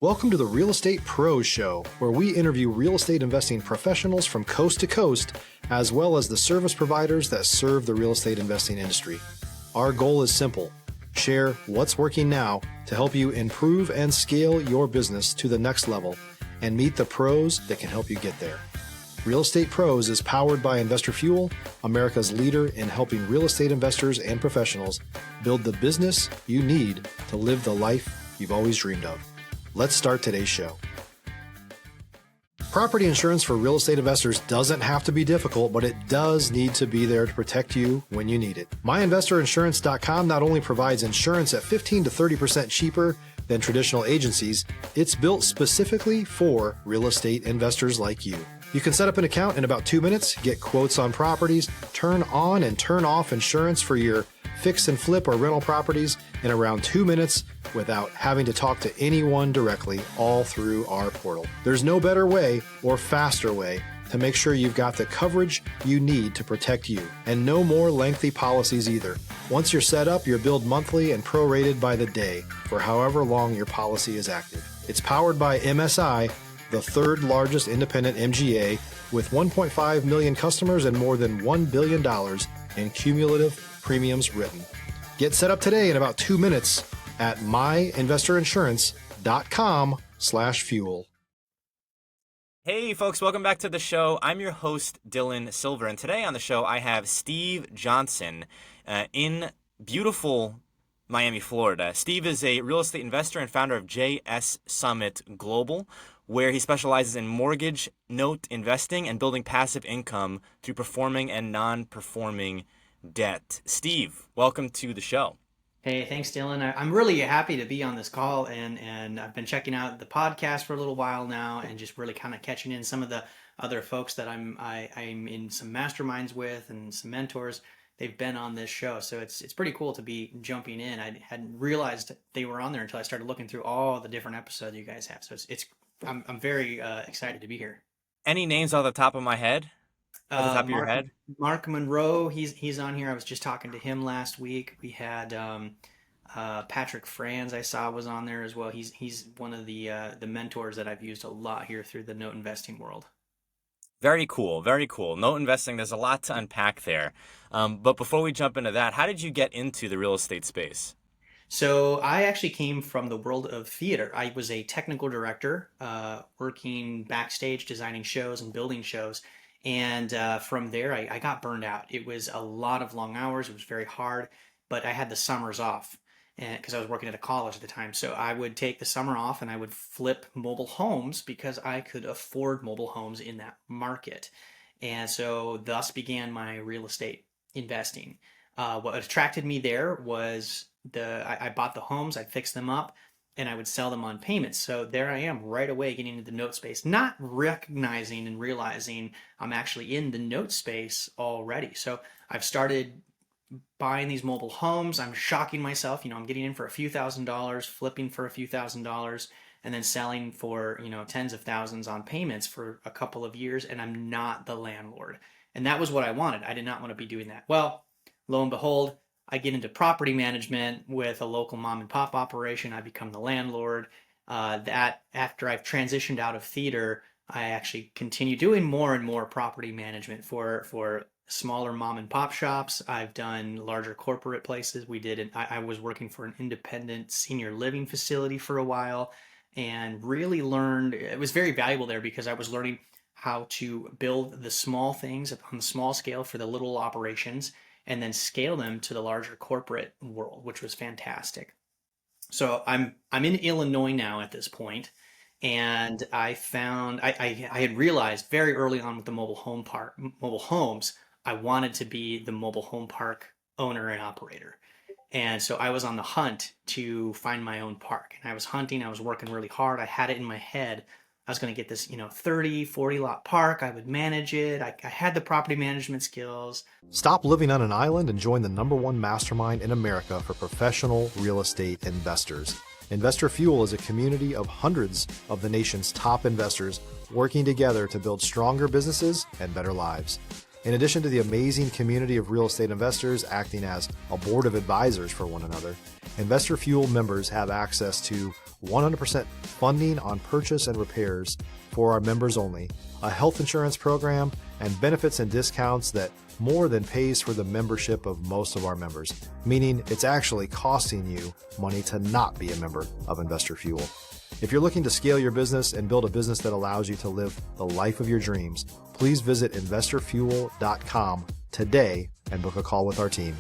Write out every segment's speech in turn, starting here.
Welcome to the Real Estate Pros Show, where we interview real estate investing professionals from coast to coast, as well as the service providers that serve the real estate investing industry. Our goal is simple: share what's working now to help you improve and scale your business to the next level and meet the pros that can help you get there. Real Estate Pros is powered by Investor Fuel, America's leader in helping real estate investors and professionals build the business you need to live the life you've always dreamed of. Let's start today's show. Property insurance for real estate investors doesn't have to be difficult, but it does need to be there to protect you when you need it. MyInvestorInsurance.com not only provides insurance at 15 to 30% cheaper than traditional agencies, it's built specifically for real estate investors like you. You can set up an account in about 2 minutes, get quotes on properties, turn on and turn off insurance for your fix and flip or rental properties in around 2 minutes without having to talk to anyone directly, all through our portal. There's no better way or faster way to make sure you've got the coverage you need to protect you, and no more lengthy policies either. Once you're set up, you're billed monthly and prorated by the day for however long your policy is active. It's powered by MSI, the third largest independent MGA, with 1.5 million customers and more than $1 billion in cumulative premiums written. Get set up today in about 2 minutes at myinvestorinsurance.com/fuel. Hey folks, welcome back to the show. I'm your host, Dylan Silver, and today on the show I have Steve Johnson in beautiful Miami, Florida. Steve is a real estate investor and founder of JS Summit Global, where he specializes in mortgage note investing and building passive income through performing and non-performing debt. Steve, welcome to the show. Hey, thanks, Dylan. I'm really happy to be on this call, and I've been checking out the podcast for a little while now, and just really kind of catching in some of the other folks that I'm in some masterminds with and some mentors. They've been on this show, so it's pretty cool to be jumping in. I hadn't realized they were on there until I started looking through all the different episodes you guys have. So I'm very excited to be here. Any names off the top of my head? Off the top of your head? Mark Monroe, he's on here. I was just talking to him last week. We had Patrick Franz, I saw, was on there as well. He's one of the mentors that I've used a lot here through the note investing world. Very cool, very cool. Note investing, there's a lot to unpack there. But before we jump into that, how did you get into the real estate space? So I actually came from the world of theater. I was a technical director, working backstage, designing shows and building shows. And from there, I got burned out. It was a lot of long hours. It was very hard, but I had the summers off because I was working at a college at the time. So I would take the summer off and I would flip mobile homes because I could afford mobile homes in that market. And so thus began my real estate investing. What attracted me there was I bought the homes, I'd fix them up, and I would sell them on payments. So there I am right away getting into the note space, not recognizing and realizing I'm actually in the note space already. So I've started buying these mobile homes. I'm shocking myself. I'm getting in for a few $1,000s, flipping for a few $1,000s, and then selling for, tens of thousands on payments for a couple of years. And I'm not the landlord. And that was what I wanted. I did not want to be doing that. Well, lo and behold, I get into property management with a local mom and pop operation. I become the landlord. That after I've transitioned out of theater, I actually continue doing more and more property management for smaller mom and pop shops. I've done larger corporate places. I was working for an independent senior living facility for a while, and really learned. It was very valuable there because I was learning how to build the small things on the small scale for the little operations, and then scale them to the larger corporate world, which was fantastic. So I'm in Illinois now at this point, and I found I had realized very early on with the mobile homes, I wanted to be the mobile home park owner and operator. And so I was on the hunt to find my own park. And I was hunting, I was working really hard. I had it in my head. I was going to get this, 30, 40 lot park. I would manage it. I had the property management skills. Stop living on an island and join the #1 mastermind in America for professional real estate investors. Investor Fuel is a community of hundreds of the nation's top investors working together to build stronger businesses and better lives. In addition to the amazing community of real estate investors acting as a board of advisors for one another, Investor Fuel members have access to 100% funding on purchase and repairs for our members only, a health insurance program, and benefits and discounts that more than pays for the membership of most of our members, meaning it's actually costing you money to not be a member of Investor Fuel. If you're looking to scale your business and build a business that allows you to live the life of your dreams, please visit investorfuel.com today and book a call with our team.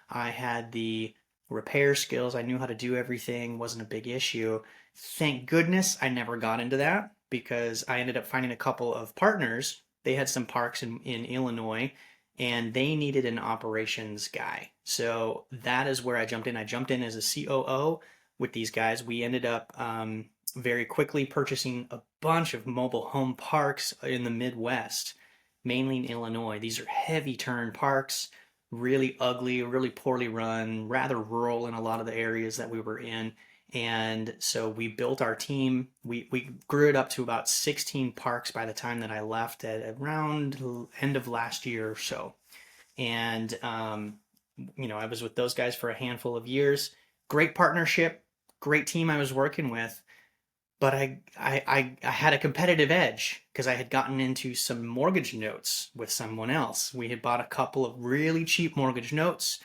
I had the repair skills. I knew how to do everything. Wasn't a big issue. Thank goodness I never got into that, because I ended up finding a couple of partners. They had some parks in Illinois, and they needed an operations guy. So that is where I jumped in. I jumped in as a COO with these guys. We ended up very quickly purchasing a bunch of mobile home parks in the Midwest, mainly in Illinois. These are heavy turn parks, really ugly, really poorly run, rather rural in a lot of the areas that we were in. And so we built our team. We grew it up to about 16 parks by the time that I left at around end of last year or so. And, I was with those guys for a handful of years. Great partnership, great team I was working with. But I had a competitive edge because I had gotten into some mortgage notes with someone else. We had bought a couple of really cheap mortgage notes.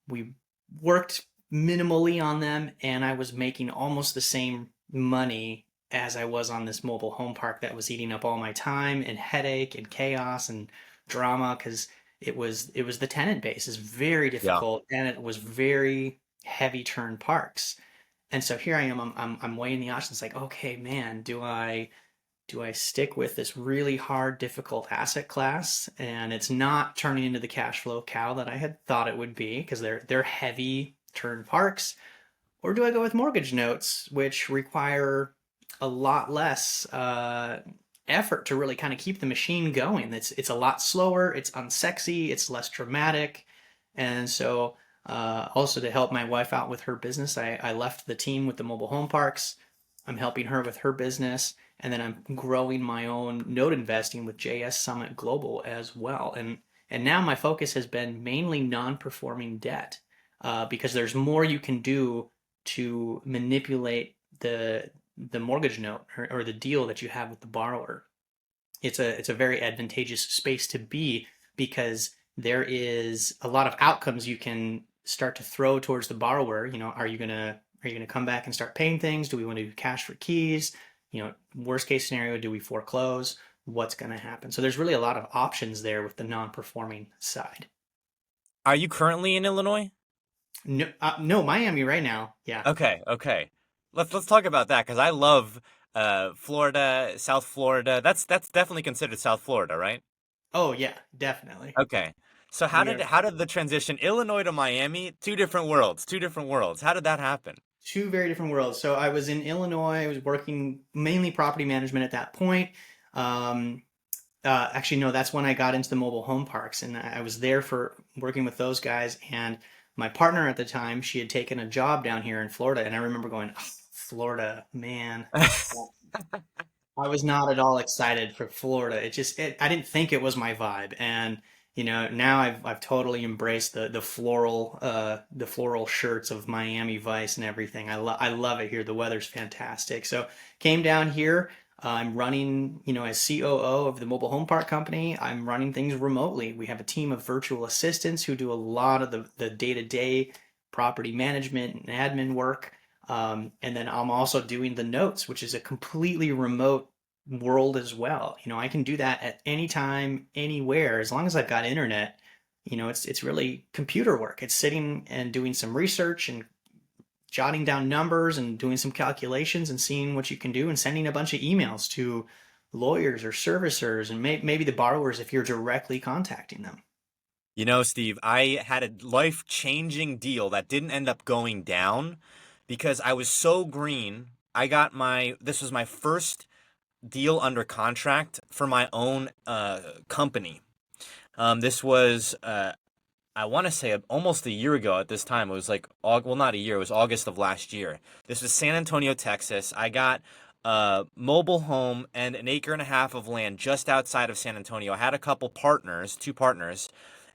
We worked minimally on them, and I was making almost the same money as I was on this mobile home park that was eating up all my time and headache and chaos and drama, because it was the tenant base is very difficult, and it was very heavy turn parks. And so here I am, I'm weighing the options, like, okay, man, do I stick with this really hard, difficult asset class, and it's not turning into the cash flow cow that I had thought it would be, because they're heavy turn parks, or do I go with mortgage notes, which require a lot less effort to really kind of keep the machine going? It's a lot slower, it's unsexy, it's less dramatic. And so also to help my wife out with her business, I left the team with the mobile home parks. I'm helping her with her business, and then I'm growing my own note investing with JS Summit Global as well. And now my focus has been mainly non-performing debt, because there's more you can do to manipulate the mortgage note or the deal that you have with the borrower. It's a very advantageous space to be, because there is a lot of outcomes you can start to throw towards the borrower. Are you gonna come back and start paying things? Do we want to do cash for keys? Worst case scenario, do we foreclose? What's going to happen? So there's really a lot of options there with the non-performing side. Are you currently in Illinois? No, Miami right now. Yeah. Okay. Let's talk about that, because I love Florida, South Florida. That's definitely considered South Florida, right? Oh yeah, definitely. Okay. So how did the transition Illinois to Miami? Two different worlds. How did that happen? Two very different worlds. So I was in Illinois. I was working mainly property management at that point. Actually, no, that's when I got into the mobile home parks, and I was there for working with those guys. And my partner at the time, she had taken a job down here in Florida, and I remember going, oh, Florida, man. I was not at all excited for Florida. I didn't think it was my vibe. And now I've totally embraced the floral shirts of Miami Vice and everything. I love it here. The weather's fantastic. So came down here. I'm running, as COO of the mobile home park company. I'm running things remotely. We have a team of virtual assistants who do a lot of the day-to-day property management and admin work. And then I'm also doing the notes, which is a completely remote world as well. I can do that at any time, anywhere, as long as I've got internet. It's really computer work. It's sitting and doing some research and jotting down numbers and doing some calculations and seeing what you can do and sending a bunch of emails to lawyers or servicers and maybe the borrowers if you're directly contacting them. Steve, I had a life-changing deal that didn't end up going down because I was so green. This was my first deal under contract for my own company. This was, I want to say almost a year ago at this time. It was like, not a year, it was August of last year. This was San Antonio, Texas. I got a mobile home and an acre and a half of land just outside of San Antonio. I had a couple partners, two partners,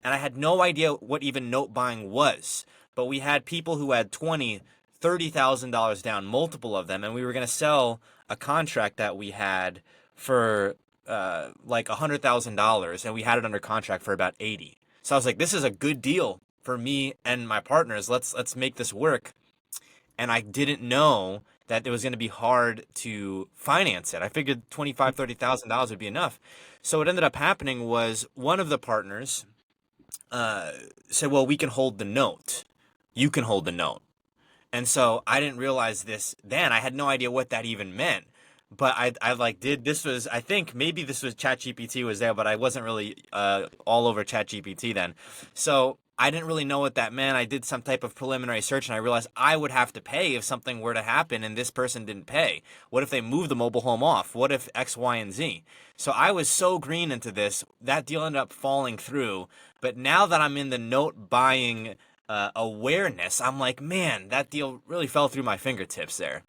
and I had no idea what even note buying was. But we had people who had 20, $30,000 down, multiple of them, and we were going to sell a contract that we had for like $100,000, and we had it under contract for about 80. So I was like, this is a good deal for me and my partners. Let's make this work. And I didn't know that it was going to be hard to finance it. I figured $25,000-$30,000 would be enough. So what ended up happening was one of the partners said, well, we can hold the note. You can hold the note. And so I didn't realize this then. I had no idea what that even meant. But I like this was, I think maybe this was ChatGPT was there, but I wasn't really all over ChatGPT then. So I didn't really know what that meant. I did some type of preliminary search and I realized I would have to pay if something were to happen and this person didn't pay. What if they moved the mobile home off? What if X, Y, and Z? So I was so green into this. That deal ended up falling through. But now that I'm in the note buying awareness, I'm like, man, that deal really fell through my fingertips there.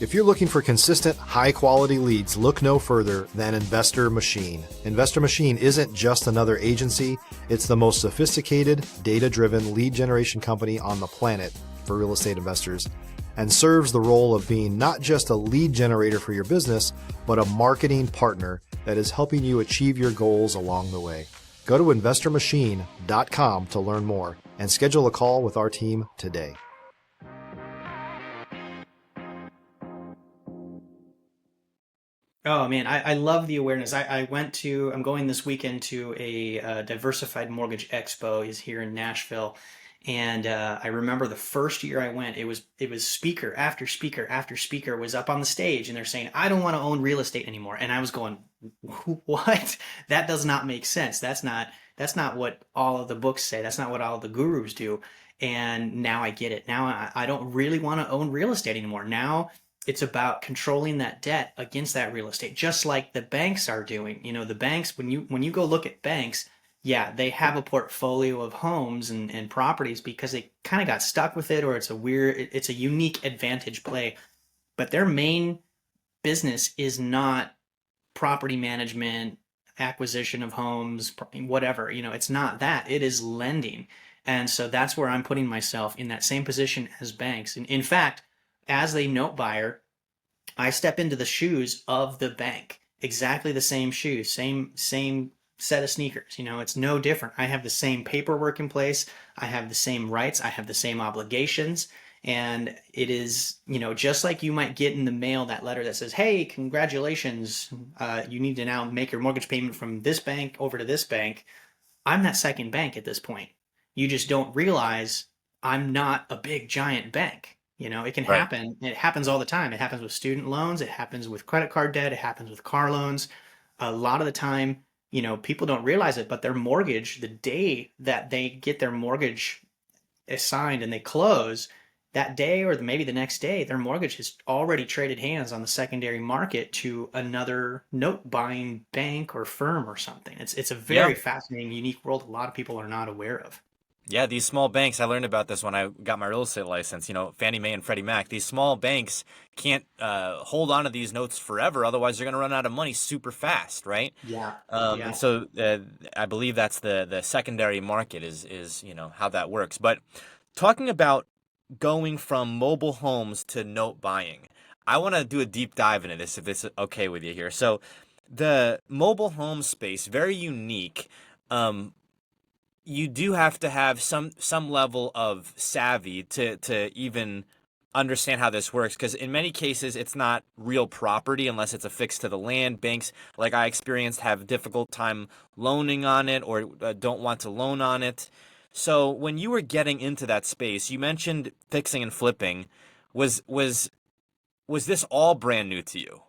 If you're looking for consistent, high-quality leads, look no further than Investor Machine. Investor Machine isn't just another agency. It's the most sophisticated, data-driven lead generation company on the planet for real estate investors and serves the role of being not just a lead generator for your business, but a marketing partner that is helping you achieve your goals along the way. Go to investormachine.com to learn more and schedule a call with our team today. Oh man, I love the awareness. I'm going this weekend to a diversified mortgage expo is here in Nashville. And I remember the first year I went, it was speaker after speaker after speaker was up on the stage and they're saying, I don't want to own real estate anymore. And I was going, what? That does not make sense. That's not what all of the books say. That's not what all of the gurus do. And now I get it. Now I don't really want to own real estate anymore. Now it's about controlling that debt against that real estate, just like the banks are doing. You know, the banks, when you go look at banks, yeah, they have a portfolio of homes and properties because they kind of got stuck with it, or it's a unique advantage play. But their main business is not property management, acquisition of homes, whatever. You know, it's not that. It is lending. And so that's where I'm putting myself in that same position as banks. And in fact, as a note buyer, I step into the shoes of the bank. Exactly the same shoes, same set of sneakers. You know, it's no different. I have the same paperwork in place. I have the same rights. I have the same obligations. And it is, you know, just like you might get in the mail that letter that says, hey, congratulations, you need to now make your mortgage payment from this bank over to this bank. I'm that second bank at this point. You just don't realize I'm not a big giant bank. You know, it can Right. happen. It happens all the time. It happens with student loans. It happens with credit card debt. It happens with car loans. A lot of the time, you know, people don't realize it, but their mortgage, the day that they get their mortgage assigned and they close, that day or maybe the next day, their mortgage has already traded hands on the secondary market to another note buying bank or firm or something. It's a Yeah. very fascinating, unique world a lot of people are not aware of. Yeah, these small banks, I learned about this when I got my real estate license, you know, Fannie Mae and Freddie Mac. These small banks can't hold on to these notes forever. Otherwise, they're going to run out of money super fast, right? Yeah. And Yeah. so I believe that's the secondary market is, you know, how that works. But talking about going from mobile homes to note buying, I want to do a deep dive into this if it's okay with you here. So the mobile home space, very unique. Um, you do have to have some level of savvy to even understand how this works, because in many cases it's not real property unless it's affixed to the land. Banks, like I experienced, have difficult time loaning on it or don't want to loan on it. So when you were getting into that space, you mentioned fixing and flipping. Was this all brand new to you?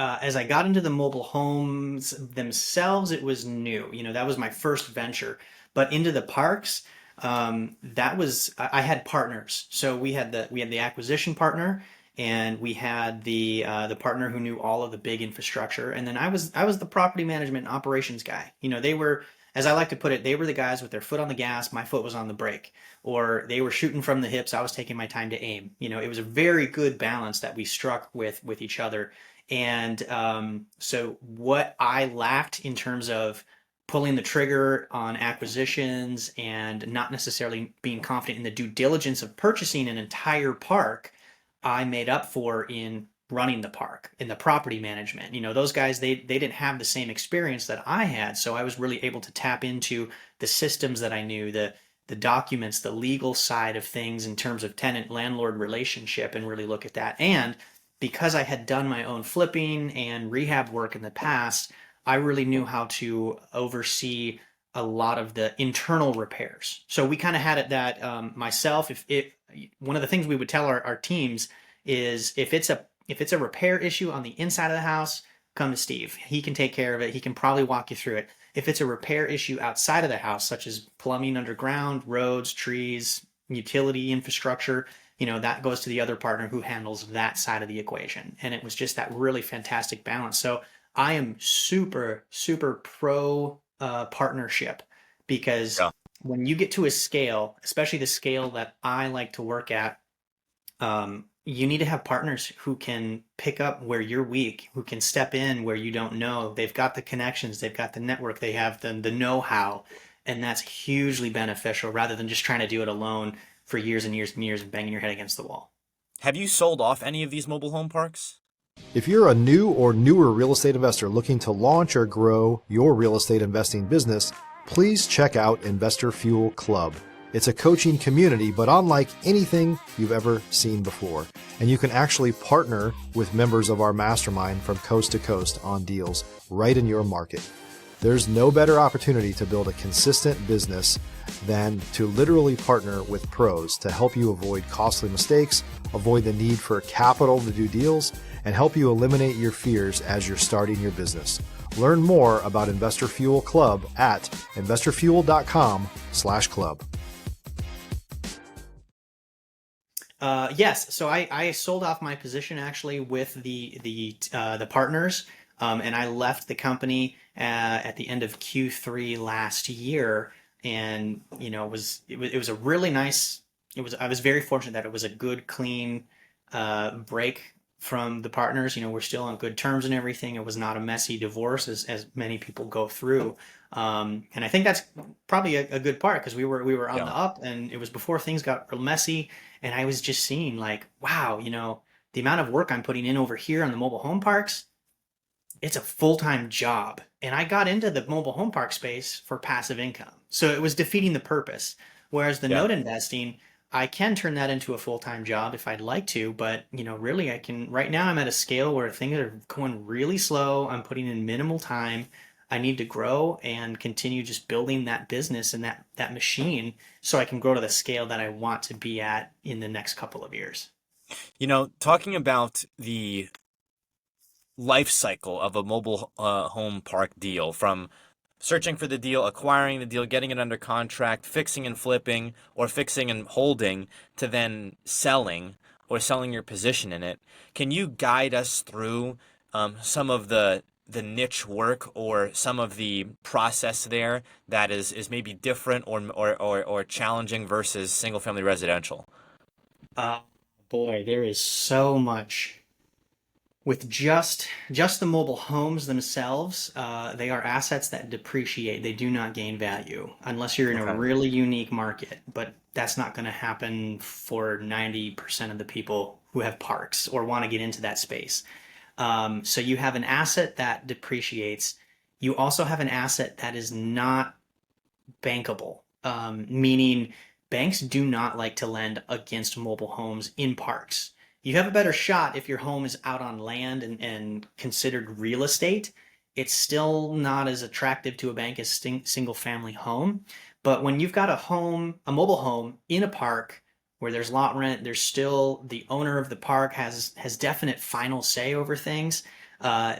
As I got into the mobile homes themselves, it was new. You know, that was my first venture. But into the parks, that was I had partners. So we had the acquisition partner, and we had the partner who knew all of the big infrastructure, and then I was the property management and operations guy. You know, they were, as I like to put it, they were the guys with their foot on the gas, my foot was on the brake, or they were shooting from the hips, I was taking my time to aim. You know, it was a very good balance that we struck with each other. And so what I lacked in terms of pulling the trigger on acquisitions and not necessarily being confident in the due diligence of purchasing an entire park, I made up for in running the park, in the property management. Those guys, they didn't have the same experience that I had, so I was really able to tap into the systems that I knew, the documents, the legal side of things in terms of tenant landlord relationship, and really look at that. And because I had done my own flipping and rehab work in the past, I really knew how to oversee a lot of the internal repairs. So we kind of had it that myself, if one of the things we would tell our teams is if it's a repair issue on the inside of the house, come to Steve. He can take care of it. He can probably walk you through it. If it's a repair issue outside of the house, such as plumbing underground, roads, trees, utility infrastructure, that goes to the other partner who handles that side of the equation. And it was just that really fantastic balance. So I am super, super pro partnership, because Yeah. when you get to a scale, especially the scale that I like to work at, you need to have partners who can pick up where you're weak, who can step in where you don't know. They've got the connections, they've got the network, they have the know-how, and that's hugely beneficial rather than just trying to do it alone for years and years and years and banging your head against the wall. Have you sold off any of these mobile home parks? If you're a new or newer real estate investor looking to launch or grow your real estate investing business, please check out Investor Fuel Club. It's a coaching community, but unlike anything you've ever seen before. And you can actually partner with members of our mastermind from coast to coast on deals right in your market. There's no better opportunity to build a consistent business than to literally partner with pros to help you avoid costly mistakes, avoid the need for capital to do deals, and help you eliminate your fears as you're starting your business. Learn more about Investor Fuel Club at investorfuel.com/club. Yes, so I sold off my position actually with the partners, and I left the company at the end of Q3 last year, and it was a really nice. I was very fortunate that it was a good, clean break from the partners. We're still on good terms and everything. It was not a messy divorce as many people go through. And I think that's probably a good part, because we were on Yeah. the up, and it was before things got real messy. And I was just seeing like, wow, the amount of work I'm putting in over here on the mobile home parks, it's a full-time job. And I got into the mobile home park space for passive income. So it was defeating the purpose. Whereas the Yeah. note investing, I can turn that into a full-time job if I'd like to, but really right now I'm at a scale where things are going really slow. I'm putting in minimal time. I need to grow and continue just building that business and that machine so I can grow to the scale that I want to be at in the next couple of years. Talking about the life cycle of a mobile home park deal, from searching for the deal, acquiring the deal, getting it under contract, fixing and flipping, or fixing and holding, to then selling or selling your position in it. Can you guide us through some of the niche work or some of the process there that is maybe different or challenging versus single family residential? Uh, Boy, there is so much. With just the mobile homes themselves, they are assets that depreciate. They do not gain value unless you're in a Okay. really unique market. But that's not going to happen for 90% of the people who have parks or want to get into that space. So you have an asset that depreciates. You also have an asset that is not bankable, meaning banks do not like to lend against mobile homes in parks. You have a better shot if your home is out on land and considered real estate. It's still not as attractive to a bank as single family home. But when you've got a mobile home in a park where there's lot rent, there's still the owner of the park has definite final say over things. Uh,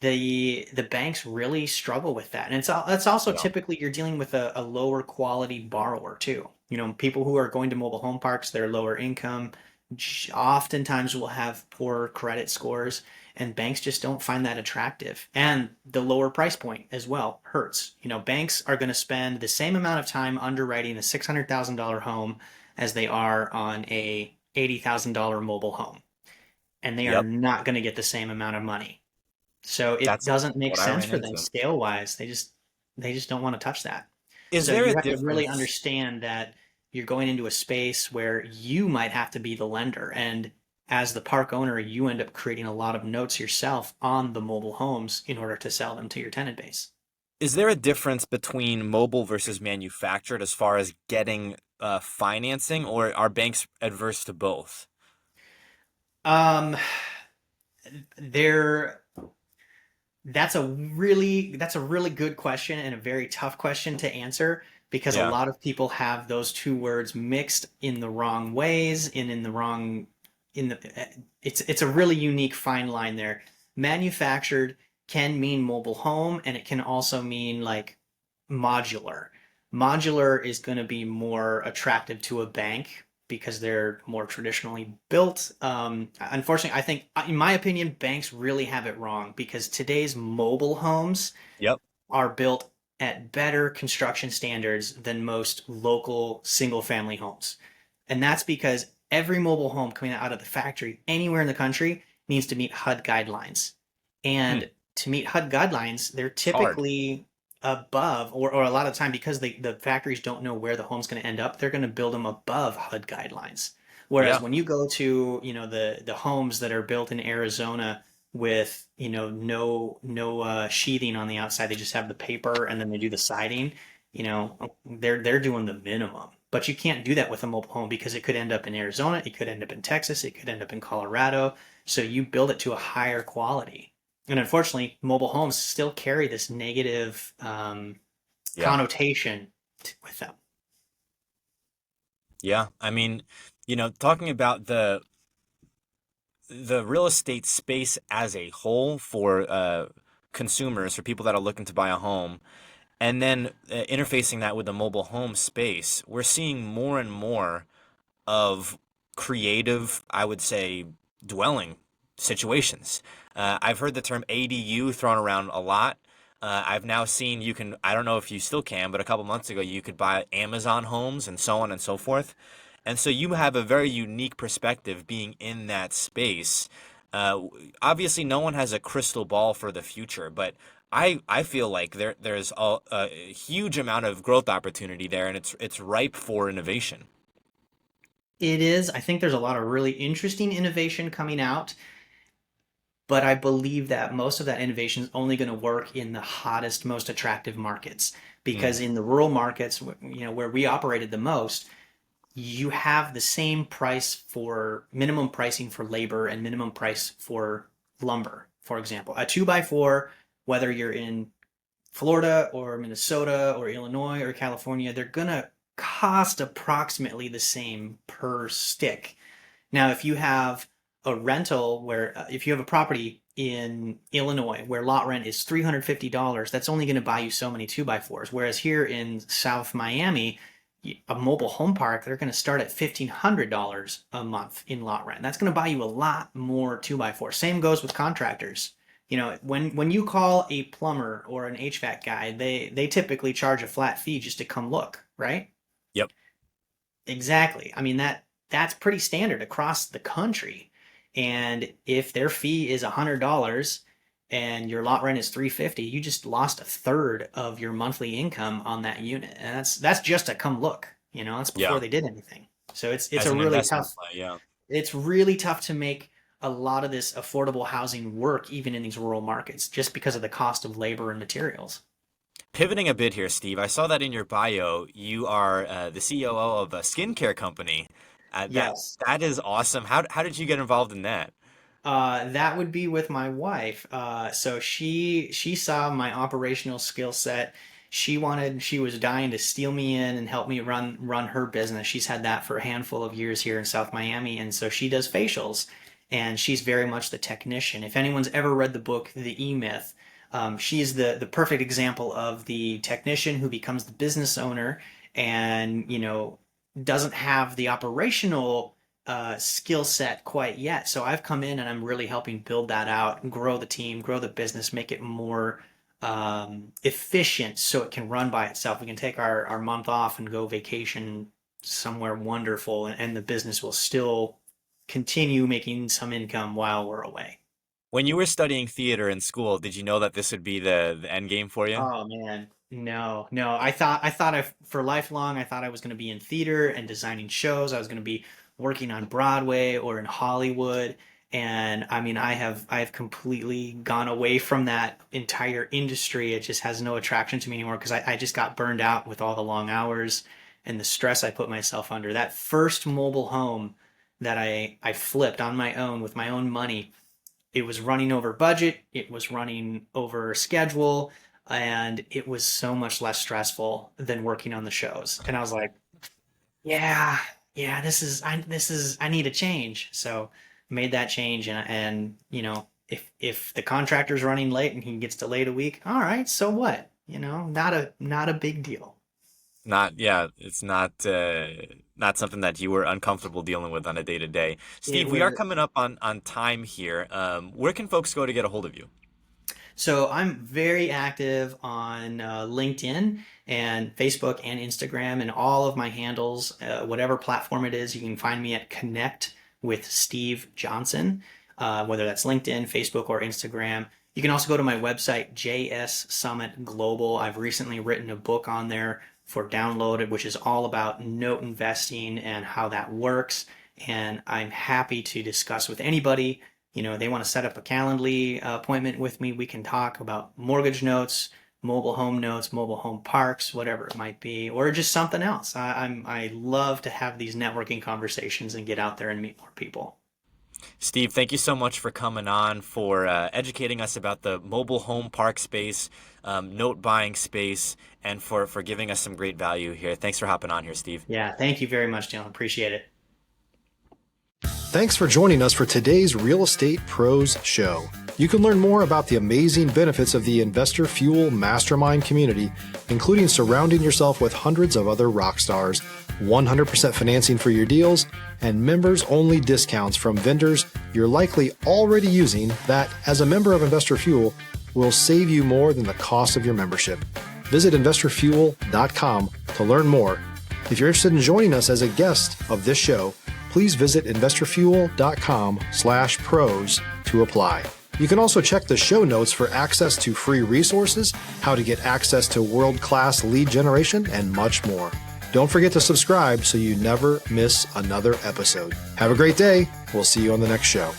the banks really struggle with that, and that's also Yeah. typically you're dealing with a lower quality borrower too. People who are going to mobile home parks, they're lower income, oftentimes will have poor credit scores, and banks just don't find that attractive. And the lower price point as well hurts. Banks are going to spend the same amount of time underwriting a $600,000 home as they are on a $80,000 mobile home, and they are Yep. not going to get the same amount of money. So it That's doesn't make what I sense ran for them into. scale wise. They just they just don't want to touch that. Is So there a you have to really difference? understand that you're going into a space where you might have to be the lender. And as the park owner, you end up creating a lot of notes yourself on the mobile homes in order to sell them to your tenant base. Is there a difference between mobile versus manufactured as far as getting financing, or are banks adverse to both? Um, there that's a really good question and a very tough question to answer because a Yeah. lot of people have those two words mixed in the wrong ways in the wrong in the it's a really unique fine line there. Manufactured can mean mobile home and it can also mean like modular. Modular is going to be more attractive to a bank because they're more traditionally built. Unfortunately, I think, in my opinion, banks really have it wrong because today's mobile homes Yep. are built at better construction standards than most local single family homes. And that's because every mobile home coming out of the factory anywhere in the country needs to meet HUD guidelines. Hmm. And to meet HUD guidelines, they're It's hard. typically above, or a lot of the time because the factories don't know where the home's going to end up, they're going to build them above HUD guidelines. Whereas Yeah. when you go to, the homes that are built in Arizona with, no sheathing on the outside, they just have the paper and then they do the siding, they're doing the minimum. But you can't do that with a mobile home because it could end up in Arizona, it could end up in Texas, it could end up in Colorado. So you build it to a higher quality. And unfortunately, mobile homes still carry this negative Yeah. connotation with them. Yeah. I mean, talking about the real estate space as a whole for consumers, for people that are looking to buy a home, and then interfacing that with the mobile home space, we're seeing more and more of creative, I would say, dwelling situations. I've heard the term ADU thrown around a lot. I've now seen you can, I don't know if you still can, but a couple months ago you could buy Amazon homes and so on and so forth. And so you have a very unique perspective being in that space. Uh, Obviously, no one has a crystal ball for the future, but I feel like there's a huge amount of growth opportunity there, and it's ripe for innovation. It is. I think there's a lot of really interesting innovation coming out, but I believe that most of that innovation is only going to work in the hottest, most attractive markets. Hmm. Because in the rural markets, where we operated the most, you have the same price for minimum pricing for labor and minimum price for lumber. For example, a two by four, whether you're in Florida or Minnesota or Illinois or California, they're gonna cost approximately the same per stick. Now, if you have a rental where, if you have a property in Illinois where lot rent is $350, that's only going to buy you so many two by fours. Whereas here in South Miami, a mobile home park, they're going to start at $1,500 a month in lot rent. That's going to buy you a lot more two by four. Same goes with contractors. When you call a plumber or an HVAC guy, they typically charge a flat fee just to come look, right? Yep. Exactly. I mean that's pretty standard across the country. And if their fee is $100 and your lot rent is 350, you just lost a third of your monthly income on that unit. And that's just to come look. That's before Yeah. they did anything. So it's As a an really investment tough play, yeah. it's really tough to make a lot of this affordable housing work even in these rural markets just because of the cost of labor and materials. Pivoting a bit here, Steve, I saw that in your bio, you are the COO of a skincare company. That Yes. that is awesome. How did you get involved in that? That would be with my wife. So she saw my operational skill set. She was dying to steal me in and help me run her business. She's had that for a handful of years here in South Miami, and so she does facials, and she's very much the technician. If anyone's ever read the book The E-Myth, she's the perfect example of the technician who becomes the business owner and doesn't have the operational skill set quite yet. So I've come in and I'm really helping build that out, grow the team, grow the business, make it more efficient so it can run by itself. We can take our month off and go vacation somewhere wonderful, and the business will still continue making some income while we're away. When you were studying theater in school, did you know that this would be the end game for you? Oh man. No. For lifelong, I thought I was going to be in theater and designing shows. I was going to be working on Broadway or in Hollywood. And I mean, I have completely gone away from that entire industry. It just has no attraction to me anymore because I just got burned out with all the long hours and the stress I put myself under. That first mobile home that I flipped on my own with my own money, it was running over budget, it was running over schedule, and it was so much less stressful than working on the shows. And I was like, yeah, yeah, I need a change. So made that change, and if the contractor's running late and he gets delayed a week, all right, so what? Not a big deal. Not, yeah, it's not something that you were uncomfortable dealing with on a day to day. It Steve, we are was coming up on time here. Where can folks go to get a hold of you? So I'm very active on LinkedIn and Facebook and Instagram and all of my handles, whatever platform it is. You can find me at Connect with Steve Johnson, whether that's LinkedIn, Facebook, or Instagram. You can also go to my website, JS Summit Global. I've recently written a book on there for download, which is all about note investing and how that works. And I'm happy to discuss with anybody. They want to set up a Calendly appointment with me. We can talk about mortgage notes, mobile home parks, whatever it might be, or just something else. I love to have these networking conversations and get out there and meet more people. Steve, thank you so much for coming on, for educating us about the mobile home park space, note buying space, and for giving us some great value here. Thanks for hopping on here, Steve. Yeah, thank you very much, Dylan. Appreciate it. Thanks for joining us for today's Real Estate Pros Show. You can learn more about the amazing benefits of the Investor Fuel Mastermind community, including surrounding yourself with hundreds of other rock stars, 100% financing for your deals, and members-only discounts from vendors you're likely already using that, as a member of Investor Fuel, will save you more than the cost of your membership. Visit investorfuel.com to learn more. If you're interested in joining us as a guest of this show, please visit investorfuel.com/pros to apply. You can also check the show notes for access to free resources, how to get access to world-class lead generation, and much more. Don't forget to subscribe so you never miss another episode. Have a great day. We'll see you on the next show.